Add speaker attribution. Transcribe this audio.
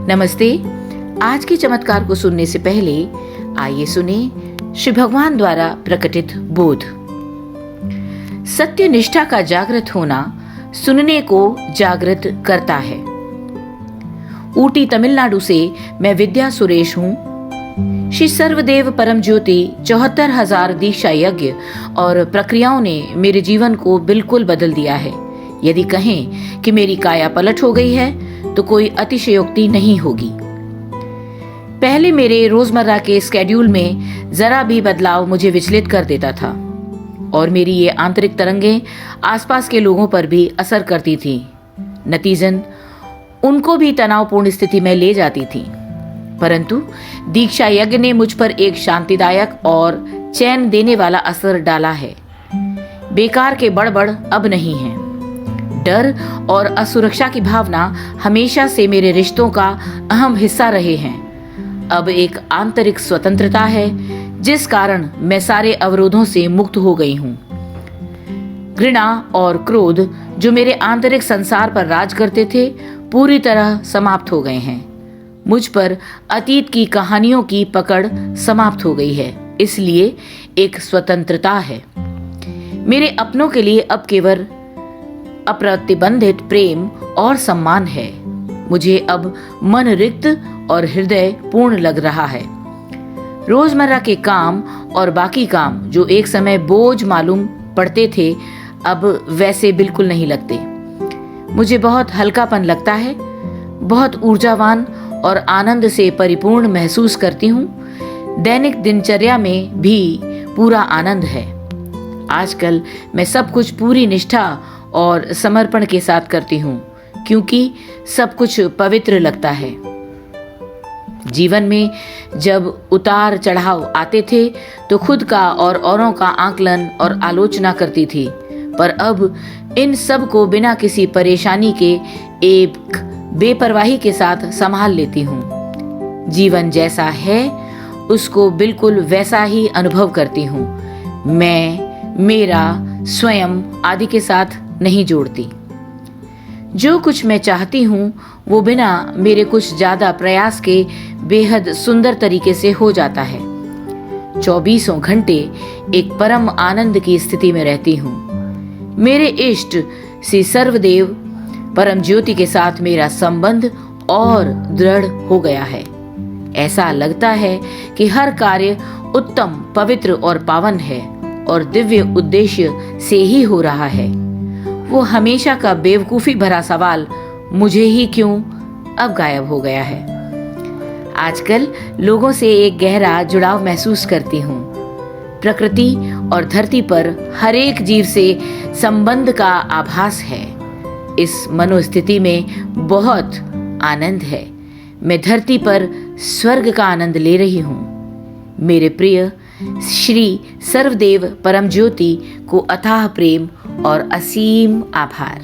Speaker 1: नमस्ते। आज के चमत्कार को सुनने से पहले आइए सुने श्री भगवान द्वारा प्रकटित बोध। सत्य निष्ठा का जागृत होना सुनने को जागृत करता है। ऊटी तमिलनाडु से मैं विद्या सुरेश हूँ। श्री सर्वदेव परम ज्योति 74,000 दीक्षा यज्ञ और प्रक्रियाओं ने मेरे जीवन को बिल्कुल बदल दिया है। यदि कहें कि मेरी काया पलट हो गई है तो कोई अतिशयोक्ति नहीं होगी। पहले मेरे रोजमर्रा के स्केड्यूल में जरा भी बदलाव मुझे विचलित कर देता था और मेरी ये आंतरिक तरंगें आसपास के लोगों पर भी असर करती थीं। नतीजन उनको भी तनावपूर्ण स्थिति में ले जाती थी। परंतु दीक्षा यज्ञ ने मुझ पर एक शांतिदायक और चैन देने वाला असर डाला है। बेकार के बड़बड़ अब नहीं है। डर और असुरक्षा की भावना हमेशा से मेरे रिश्तों का अहम हिस्सा रहे हैं। अब एक आंतरिक स्वतंत्रता है जिस कारण मैं सारे अवरोधों से मुक्त हो गई हूँ। घृणा और क्रोध जो मेरे आंतरिक संसार पर राज करते थे पूरी तरह समाप्त हो गए हैं। मुझ पर अतीत की कहानियों की पकड़ समाप्त हो गई है, इसलिए एक स्वतंत्रता है। मेरे अपनों के लिए अब केवल अप्रतिबंधित प्रेम और सम्मान है। मुझे अब मन रिक्त और हृदय पूर्ण लग रहा है। रोजमर्रा के काम और बाकी काम जो एक समय बोझ मालूम पड़ते थे अब वैसे बिल्कुल नहीं लगते। मुझे बहुत हल्कापन लगता है, बहुत ऊर्जावान और आनंद से परिपूर्ण महसूस करती हूँ। दैनिक दिनचर्या में भी पूरा आनंद है। आजकल मैं सब कुछ पूरी निष्ठा और समर्पण के साथ करती हूँ क्योंकि सब कुछ पवित्र लगता है। जीवन में जब उतार चढ़ाव आते थे तो खुद का और औरों का आकलन और आलोचना करती थी, पर अब इन सब को बिना किसी परेशानी के एक बेपरवाही के साथ संभाल लेती हूँ। जीवन जैसा है उसको बिल्कुल वैसा ही अनुभव करती हूँ। मैं, मेरा, स्वयं आदि के साथ नहीं जोड़ती। जो कुछ मैं चाहती हूँ वो बिना मेरे कुछ ज्यादा प्रयास के बेहद सुंदर तरीके से हो जाता है। 24 घंटे एक परम आनंद की स्थिति में रहती हूँ। मेरे इष्ट श्री सर्वदेव परम ज्योति के साथ मेरा संबंध और दृढ़ हो गया है। ऐसा लगता है कि हर कार्य उत्तम, पवित्र और पावन है और दिव्य उद्देश्य से ही हो रहा है। वो हमेशा का बेवकूफी भरा सवाल मुझे ही क्यों अब गायब हो गया है। आजकल लोगों से एक गहरा जुड़ाव महसूस करती हूँ। प्रकृति और धरती पर हर एक जीव से संबंध का आभास है। इस मनोस्थिति में बहुत आनंद है। मैं धरती पर स्वर्ग का आनंद ले रही हूँ। मेरे प्रिय श्री सर्वदेव परम ज्योति को अथाह प्रेम और असीम आभार।